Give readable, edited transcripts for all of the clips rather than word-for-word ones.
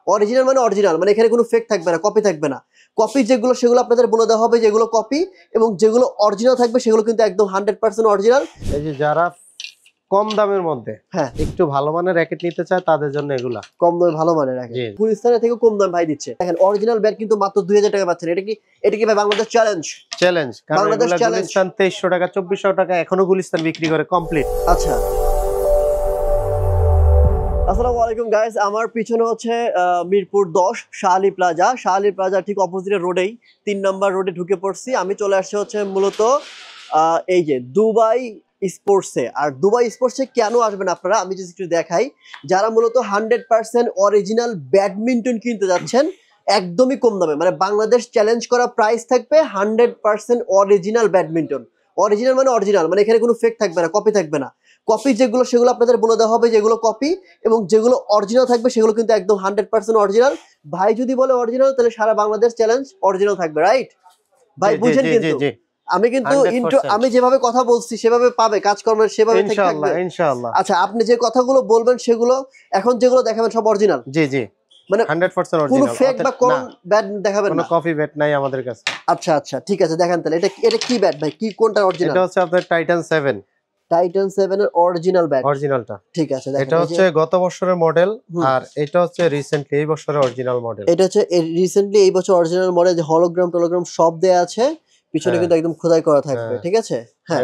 Original মানে original, মানে এখানে কোনো ফেক থাকবে না, কপি থাকবে না। কপি যেগুলো সেগুলো আপনাদের বলে দেওয়া হবে যেগুলো কপি, এবং যেগুলো অরিজিনাল থাকবে সেগুলো কিন্তু একদম 100% অরিজিনাল। এই যে যারা কম দামের মধ্যে হ্যাঁ একটু ভালো মানের র‍্যাকেট নিতে চায় তাদের জন্য এগুলা কম দামে ভালো মানের রাখে, গুলিস্তানের থেকে কম দাম ভাই দিচ্ছে। দেখেন অরিজিনাল ব্যাট কিন্তু মাত্র 2000 টাকা পাচ্ছেন। এটা কি ভাই বাংলাদেশ চ্যালেঞ্জ? চ্যালেঞ্জ, কারণ এগুলা গুলিস্তান 2300 টাকা 2400 টাকা এখনো গুলিস্তান বিক্রি করে কমপ্লিট। আচ্ছা, আসসালামু আলাইকুম গাইস, আমার পিছনে হচ্ছে মিরপুর 10 শাহ আলী প্লাজা ঠিক অপোজিটের রোডেই 3 নাম্বার রোডে ঢুকে পড়ছি। আমি চলে আসছি হচ্ছে মূলত এই যে দুবাই স্পোর্টসে। আর দুবাই স্পোর্টসে কেন আসবেন আপনারা আমি যদি একটু দেখাই, যারা মূলত 100% অরিজিনাল ব্যাডমিন্টন কিনতে যাচ্ছেন একদমই কম দামে, মানে বাংলাদেশ চ্যালেঞ্জ করা প্রাইস থাকবে 100% অরিজিনাল ব্যাডমিন্টন। অরিজিনাল মানে অরিজিনাল, মানে এখানে কোনো ফেক থাকবে না, কপি থাকবে না। কপি যেগুলো সেগুলো আপনাদের বলে দেওয়া হবে যেগুলো কপি, এবং যেগুলো অরিজিনাল থাকবে সেগুলো কিন্তু একদম 100% অরিজিনাল। ভাই যদি বলে অরিজিনাল তাহলে সারা বাংলাদেশ চ্যালেঞ্জ অরিজিনাল থাকবে, রাইট ভাই? বুঝেন কিন্তু আমি কিন্তু আমি যেভাবে কথা বলছি সেভাবে পাবে, কাজকর্মের সেভাবে থাকবে ইনশাআল্লাহ। আচ্ছা, আপনি যে কথাগুলো বলবেন সেগুলো এখন যেগুলো দেখাবেন সব অরিজিনাল? জি জি, মানে 100% অরিজিনাল, কোনো ফেক বা কোন ব্যাট দেখাবেন না? কোনো কপি ব্যাট নাই আমাদের কাছে। আচ্ছা আচ্ছা ঠিক আছে, দেখান তাহলে। এটা কি ব্যাট ভাই, কি কোনটা অরিজিনাল? এটা হচ্ছে আপনার টাইটান 7 এর অরিজিনাল ব্যাট, অরিজিনালটা। ঠিক আছে দেখেন, এটা হচ্ছে গত বছরের মডেল, আর এটা হচ্ছে রিসেন্টলি এই বছরের অরিজিনাল মডেল। এটা হচ্ছে রিসেন্টলি এই বছর অরিজিনাল মডেল, যে হলোগ্রাম সব দেয়া আছে, পিছনে কিন্তু একদম খোদাই করা থাকবে, ঠিক আছে? হ্যাঁ,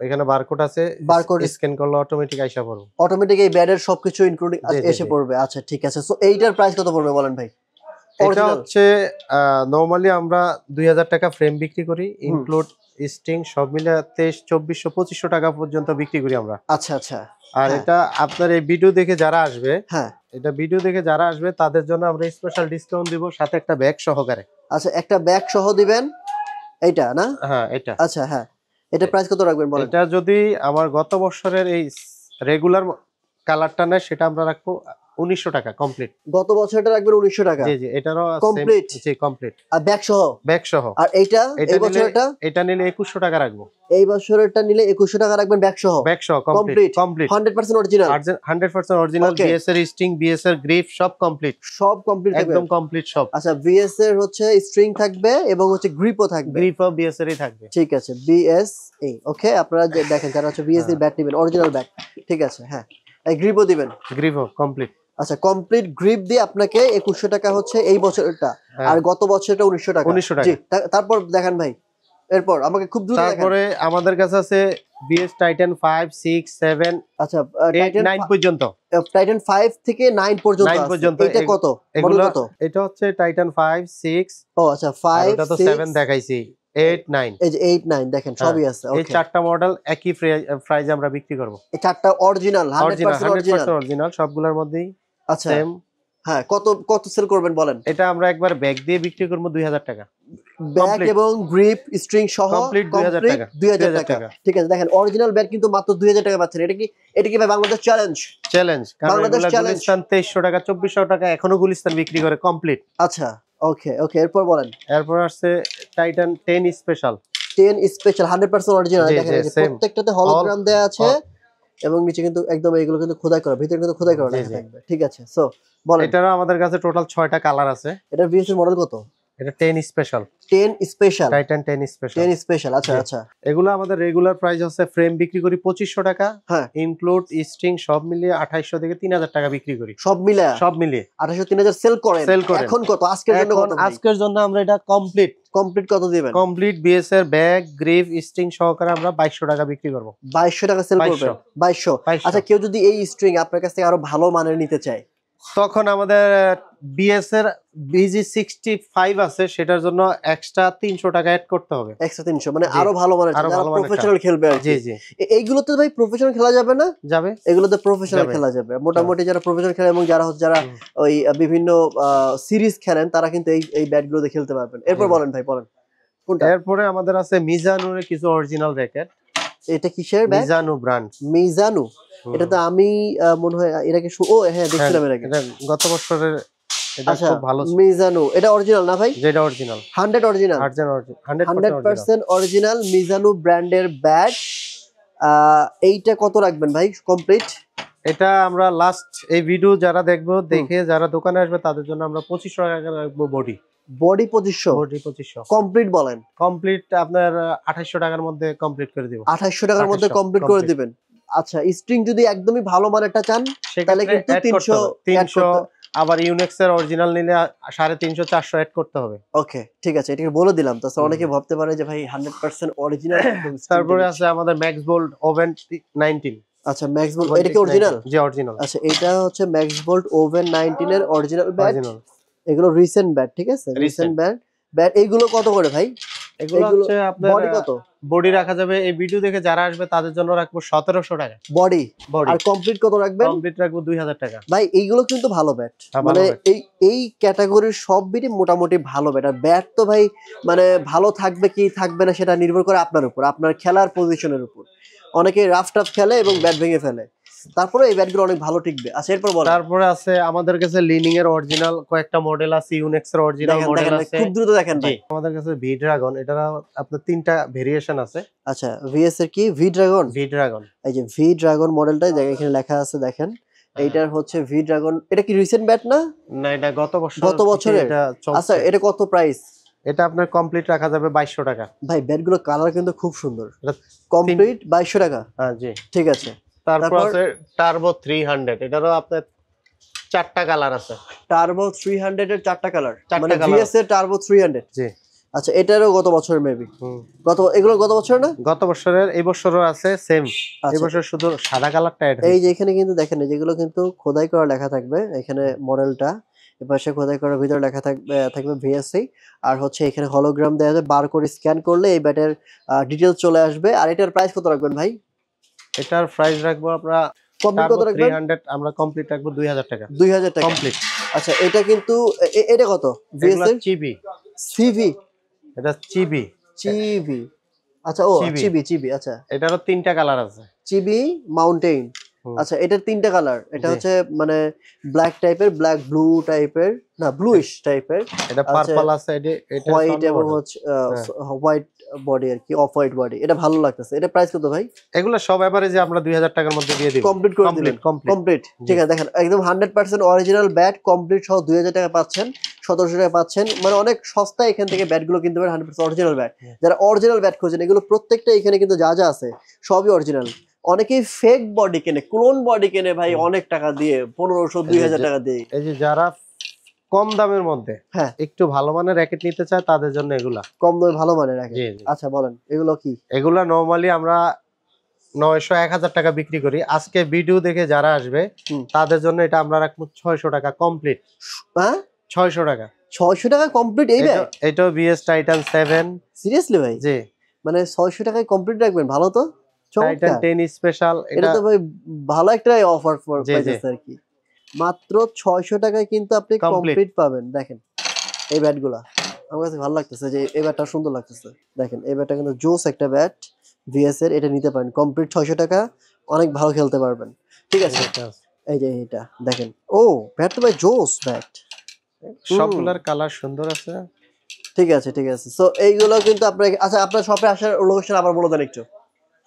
এখানে বারকোড আছে, বারকোড স্ক্যান করলে অটোমেটিক আইসা পড়বে, অটোমেটিক এই ব্যাডের সবকিছু ইনক্লুডিং এসে পড়বে। আচ্ছা ঠিক আছে, সো এইটার প্রাইস কত পড়বে বলেন ভাই? এটা হচ্ছে নরমালি আমরা 2000 টাকা ফ্রেম বিক্রি করি, ইনক্লুড স্টিং সব মিলে 2300 2400 2500 টাকা পর্যন্ত বিক্রি করি আমরা। আচ্ছা আচ্ছা, আর এটা আপনার এই ভিডিও দেখে যারা আসবে, হ্যাঁ এটা ভিডিও দেখে যারা আসবে তাদের জন্য আমরা স্পেশাল ডিসকাউন্ট দিব, সাথে একটা ব্যাগ সহকারে। আচ্ছা, একটা ব্যাগ সহ দিবেন এইটা না? হ্যাঁ এটা। আচ্ছা হ্যাঁ, এটা প্রাইস কত রাখবেন বলেন? এটা যদি আমার গত বছরের এই রেগুলার কালারটা নেয় সেটা আমরা রাখবো 1900 টাকা কমপ্লিট। গত বছরটা রাখবেন 1900 টাকা? জি জি, এটারও কমপ্লিট? জি কমপ্লিট, আর ব্যাগ সহ? ব্যাগ সহ। আর এইটা এই বছরটা? এটা নিলে 2100 টাকা রাখবো। এই বছরটা নিলে 2100 টাকা রাখবেন ব্যাগ সহ? ব্যাগ সহ কমপ্লিট 100% অরিজিনাল? 100% অরিজিনাল, বিএস এর স্ট্রিং, বিএস এর গ্রিপ সব কমপ্লিট, সব কমপ্লিট একদম কমপ্লিট সব। আচ্ছা, বিএস এর হচ্ছে স্ট্রিং থাকবে এবং হচ্ছে গ্রিপও থাকবে? গ্রিপও বিএস এরই থাকবে, ঠিক আছে, বিএস এই ওকে। আপনারা দেখেন যারা হচ্ছে বিএস এর ব্যাট নেবেন অরিজিনাল ব্যাট, ঠিক আছে? হ্যাঁ, এই গ্রিপও দিবেন? গ্রিপও কমপ্লিট। আচ্ছা, কমপ্লিট গ্রিপ দিয়ে আপনাকে 2100 টাকা হচ্ছে এই বছরটা, আর গত বছরটা 1900 টাকা। জি, তারপর দেখেন ভাই, এরপর আমাকে খুব দ্রুত দেখান। তারপরে আমাদের কাছে আছে বিএস টাইটান 5 6 7, আচ্ছা 9 পর্যন্ত, টাইটান 5 থেকে 9 পর্যন্ত আছে। এটা কত মডেল কত? এটা হচ্ছে টাইটান 5 6। ও আচ্ছা, 5 এটা তো 7 দেখাইছি, 8 9, এই যে 8 9 দেখেন সবই আছে। ওকে, এই চারটা মডেল একই প্রাইসে আমরা বিক্রি করব। এই চারটা অরিজিনাল 100% অরিজিনাল সবগুলোর মধ্যেই আচ্ছা সেম। হ্যাঁ, কত সেল করবেন বলেন? এটা আমরা একবার ব্যাগ দিয়ে বিক্রি করব 2000 টাকা, ব্যাগ এবং গ্রিপ স্ট্রিং সহ কমপ্লিট 2000 টাকা। 2000 টাকা, ঠিক আছে? দেখেন অরিজিনাল ব্যাগ কিন্তু মাত্র 2000 টাকা পাচ্ছেন। এটা কি ভাই বাংলাদেশ চ্যালেঞ্জ? চ্যালেঞ্জ, কারণ এগুলা গুলিস্তান 2300 টাকা 2400 টাকা এখনো গুলিস্তান বিক্রি করে কমপ্লিট। আচ্ছা ওকে ওকে, এরপর বলেন। এরপর আসছে টাইটান 10 স্পেশাল। 10 special 100% original. দেখেন প্রত্যেকটাতে হলোগ্রাম দেয়া আছে এবং নিচে কিন্তু একদম এইগুলো কিন্তু খোদাই করা, ভিতরে কিন্তু খোদাই করা থাকবে, ঠিক আছে? সো বলেন। এটারও আমাদের কাছে টোটাল 6টা কালার আছে। এটা বিএস এর মডেল কত? এটা 10 special. 10 special, Titan 10 special. 10 special, আচ্ছা আচ্ছা। এগুলো আমাদের রেগুলার প্রাইস আছে, ফ্রেম বিক্রি করি 2500 টাকা, হ্যাঁ ইনক্লুড স্ট্রিং সব মিলিয়ে 2800 থেকে 3000 টাকা বিক্রি করি। সব মিলিয়ে 2800 3000 সেল করেন। এখন কত আজকের জন্য? কত আজকের জন্য আমরা এটা কমপ্লিট কত দিবেন? কমপ্লিট বিএস এর ব্যাগ গ্রিপ স্ট্রিং সহকারে আমরা 2200 টাকা বিক্রি করব। 2200 টাকা সেল করবেন? 2200। আচ্ছা, কেউ যদি এই স্ট্রিং আপনার কাছ থেকে আরো ভালো মানের নিতে চায়, তখন আমাদের বিএস এর বিজি 65 আছে, সেটার জন্য এক্সট্রা 300 টাকা অ্যাড করতে হবে। এক্সট্রা 300 মানে আরো ভালো মানের, যারা প্রফেশনাল খেলবে আর কি। জি জি, এইগুলোতে ভাই প্রফেশনাল খেলা যাবে না? যাবে, এগুলোতে প্রফেশনাল খেলা যাবে মোটামুটি। যারা প্রফেশনাল খেলে এবং যারা ওই বিভিন্ন সিরিজ খেলেন তারা কিন্তু এই ব্যাটগুলোতে খেলতে পারবেন। এরপর বলেন ভাই, বলেন কোনটা? এরপরে আমাদের আছে মিজানুর কিছু অরিজিনাল র‍্যাকেট। এটা কিসের ব্যাট? মিজানু ব্র্যান্ড। মিজানু, এটা তো আমি মনে হয় এটাকে ও হ্যাঁ দেখছিলাম এর আগে, এটা গত বছরের। এটা খুব ভালো মিজানু। এটা অরিজিনাল না ভাই? যেটা অরিজিনাল 100 অরিজিনাল 100% অরিজিনাল মিজানু ব্র্যান্ডের ব্যাট। এইটা কত রাখবেন ভাই কমপ্লিট? এটা আমরা লাস্ট এই ভিডিও যারা দেখবো দেখে যারা দোকানে আসবে তাদের জন্য আমরা 2500 টাকা রাখবো বডি বডি 2500, বডি 2500 কমপ্লিট বলেন কমপ্লিট আপনার 2800 টাকার মধ্যে কমপ্লিট করে দিব 2800 টাকার মধ্যে 2800 কমপ্লিট করে দিবেন। আচ্ছা, স্ট্রিং যদি একদমই ভালো মানেরটা চান তাহলে কিন্তু 300 300 আবার ইউনেক্স এর অরিজিনাল নিলে 350 400 অ্যাড করতে হবে। ওকে ঠিক আছে, এটাকে বলে দিলাম। তো অনেকে ভাবতে পারে যে ভাই 100% অরিজিনাল। তারপরে আছে আমাদের ম্যাক্স বোল্ট ওভেন 19। আচ্ছা, ম্যাক্স বোল্ট এটা কি অরিজিনাল? জি অরিজিনাল। আচ্ছা, এটা হচ্ছে ম্যাক্স বোল্ট ওভেন 19 এর অরিজিনাল ব্যাট। এগুলো রিসেন্ট ব্যাট, ঠিক আছে, রিসেন্ট ব্যাট। এইগুলো কত করে ভাই? এগুলো হচ্ছে আপনার বডি কত? বডি রাখা যাবে এই ভিডিও দেখে যারা আসবে তাদের জন্য রাখবো 1700 টাকা বডি। আর কমপ্লিট কত রাখবেন? কমপ্লিট রাখবো 2000 টাকা। ভাই এইগুলো কিন্তু ভালো ব্যাট, মানে এই ক্যাটাগরির সব বিটই মোটামুটি ভালো ব্যাট। আর ব্যাট তো ভাই মানে ভালো থাকবে কি থাকবে না সেটা নির্ভর করে আপনার উপর, আপনার খেলার পজিশনের উপর। অনেকে রাফ টাফ খেলে এবং ব্যাট ভেঙে ফেলে, তারপরে এই ব্যাটগুলো অনেক ভালো টিকবে। আচ্ছা, এরপর বল। তারপরে আছে আমাদের কাছে লিনিং এর অরিজিনাল কয়েকটা মডেল আছে, ইউনেক্স এর অরিজিনাল মডেল আছে। খুব দ্রুত দেখেন ভাই। আমাদের কাছে ভি ড্রাগন, এটার আপনার 3টা ভেরিয়েশন আছে। আচ্ছা, ভিএস এর কি ভি ড্রাগন? ভি ড্রাগন, এই যে ভি ড্রাগন মডেলটা এখানে লেখা আছে দেখেন, এইটার হচ্ছে ভি ড্রাগন। এটা কি রিসেন্ট ব্যাট না? না, এটা গত বছরের। এটা আচ্ছা, এটা কত প্রাইস? এটা আপনার কমপ্লিট রাখা যাবে 2200 টাকা। ভাই ব্যাটগুলো কালার কিন্তু খুব সুন্দর। কমপ্লিট 2200 টাকা? হ্যাঁ জি, ঠিক আছে। তারপর আছে টার্বো 300, এটারও আপনার 4টা কালার আছে। টার্বো 300 এর 4টা কালার, মানে ভিএস এর টার্বো 300। জি। আচ্ছা, এটারও গত বছরের মেবি। এগুলো গত বছর না? গত বছরের, এই বছরও আছে সেম। এই বছর শুধু সাদা কালারটা অ্যাড হয়েছে। এই যে এখানে কিন্তু দেখেন, যেগুলো কিন্তু খোদাই করা লেখা থাকবে এখানে মডেলটা, এপাশে খোদাই করার ভিতরে লেখা থাকবে ভিএসসি। আর হচ্ছে এখানে হলোগ্রাম দেওয়া যাবে, বার করে স্ক্যান করলে এই ব্যাটের ডিটেইলস চলে আসবে। আর এটার প্রাইস কত রাখবেন ভাই? এটার প্রাইস রাখবো আমরা কমপ্লিট কত রাখবেন? 300, আমরা কমপ্লিট রাখবো 2000 টাকা। 2000 টাকা কমপ্লিট। আচ্ছা, এটা কিন্তু এটা কত? ভিএসসি চিবি, সিভি, এটা চিবি। চিবি। আচ্ছা, ও চিবি। আচ্ছা, এটারও 3টা কালার আছে। চিবি মাউন্টেন। আচ্ছা, এটার 3টা কালার। এটা হচ্ছে মানে ব্ল্যাক টাইপের, ব্ল্যাক ব্লু টাইপের, না ব্লুইশ টাইপের। এটা পার্পল আছে, এটা হোয়াইট এবং হচ্ছে হোয়াইট বডি আর কি, অফ হোয়াইট বডি। এটা ভালো লাগতেছে। এটা প্রাইস কত ভাই? এগুলো সব এভারেজে আমরা 2000 টাকার মধ্যে দিয়ে দিব। কমপ্লিট করে দিবেন? কমপ্লিট। ঠিক আছে, দেখেন একদম 100% অরিজিনাল ব্যাট কমপ্লিট সহ 2000 টাকা পাচ্ছেন, 1700 টাকা পাচ্ছেন। মানে অনেক সস্তায় এখান থেকে ব্যাটগুলো কিনতে পারেন। 100% অরিজিনাল ব্যাট। যারা অরিজিনাল ব্যাট খোঁজেন, এগুলো প্রত্যেকটা এখানে কিন্তু যা যা আছে সবই অরিজিনাল। অনেকেই ফেক বডি কেনে, ক্লোন বডি কেনে ভাই অনেক টাকা দিয়ে, 1500 2000 টাকা দিয়ে। এই যে যারা কম দামের মধ্যে হ্যাঁ একটু ভালো মানের র‍্যাকেট নিতে চায় তাদের জন্য এগুলা কম দামে ভালো মানের র‍্যাকেট। আচ্ছা বলেন, এগুলো কি? এগুলা নরমালি আমরা 900 1000 টাকা বিক্রি করি। আজকে ভিডিও দেখে যারা আসবে তাদের জন্য এটা আমরা রাখবো 600 টাকা কমপ্লিট। হ্যাঁ 600 টাকা। 600 টাকা কমপ্লিট এই ব্যাট? এটা বিএস টাইটান 7। সিরিয়াসলি ভাই? জি, মানে 600 টাকায় কমপ্লিট রাখবেন? ভালো তো, টাইটান 10 স্পেশাল। এটা তো ভাই ভালো একটা অফার পাইতেছে আর কি। মাত্র 600 টাকায় কিন্তু আপনি কমপ্লিট পাবেন। দেখেন এই ব্যাটগুলা আমার কাছে ভালো লাগতেছে, যে এই ব্যাটটা সুন্দর লাগতেছে। দেখেন এই ব্যাটটা কিন্তু জোস একটা ব্যাট ভিএস এর, এটা নিতে পারেন কমপ্লিট 600 টাকা, অনেক ভালো খেলতে পারবেন। ঠিক আছে, এই যে এটা দেখেন, ও ব্যাট তো ভাই জোস ব্যাট, সবগুলার কালার সুন্দর আছে। ঠিক আছে ঠিক আছে। সো এইগুলো কিন্তু আপনার, আচ্ছা আপনার শপে আসার লোকেশন আবার বলে দেন একটু।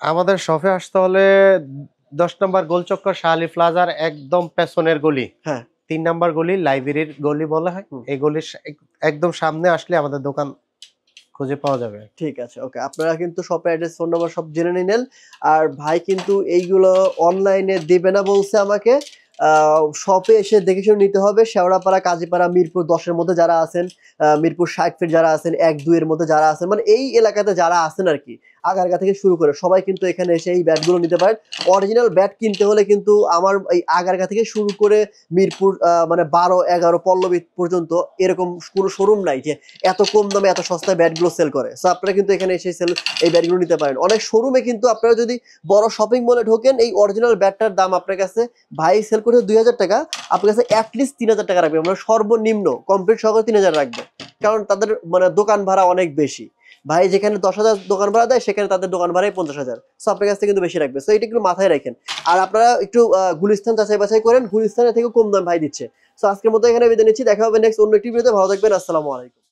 আমাদের শপে আসতে হলে 10 নম্বর গোলচক্কর শাহালি প্লাজার একদম পেছনের গলি, হ্যাঁ 3 নম্বর গলি, লাইব্রেরির গলি বলা হয়। এই গলির একদম সামনে আসলে আমাদের দোকান খুঁজে পাওয়া যাবে। ঠিক আছে, ওকে। আপনারা কিন্তু শপের অ্যাড্রেস, ফোন নাম্বার সব জেনে নিলেন। আর ভাই কিন্তু এইগুলো অনলাইনে দেবে না বলছে আমাকে, শপে এসে দেখে শুনে নিতে হবে। শেওড়াপাড়া, কাজীপাড়া, মিরপুর 10-এর মধ্যে যারা আছেন, মিরপুর 60 ফিট যারা আছেন, 1-2 এর মধ্যে যারা আছেন, মানে এই এলাকাতে যারা আছেন আর কি, আগারগা থেকে শুরু করে সবাই কিন্তু এখানে এসে এই ব্যাটগুলো নিতে পারেন। অরিজিনাল ব্যাট কিনতে হলে কিন্তু আমার এই আগারগা থেকে শুরু করে মিরপুর মানে 12-11 পল্লবী পর্যন্ত এরকম কোনো শোরুম নাই যে এত কম দামে এত সস্তায় ব্যাটগুলো সেল করে। সো আপনারা কিন্তু এখানে এসে এই ব্যাটগুলো নিতে পারেন। অনেক শোরুমে কিন্তু আপনারা যদি বড় শপিং মলে ঢোকেন, এই অরিজিনাল ব্যাটটার দাম আপনার কাছে ভাই সেল করে 2000 টাকা, আপনার কাছে অ্যাটলিস্ট 3000 টাকা রাখবে, মানে সর্বনিম্ন কমপ্লিট সহকারে 3000 রাখবে, কারণ তাদের মানে দোকান ভাড়া অনেক বেশি। ভাই যেখানে 10,000 দোকান ভাড়া দেয়, সেখানে তাদের দোকান ভাড়াই 50,000। সো আপনার কাছ থেকে কিন্তু বেশি রাখবে। সো এটা একটু মাথায় রাখেন। আর আপনারা একটু গুলিস্তান যাচাই বাছাই করেন, গুলিস্তানের থেকে কম দাম ভাই দিচ্ছে। সো আজকের মতো এখানে বিদায় নিচ্ছি, দেখা হবে নেক্সট অন্য একটি ভিডিওতে। ভালো থাকবেন, আসসালামু আলাইকুম।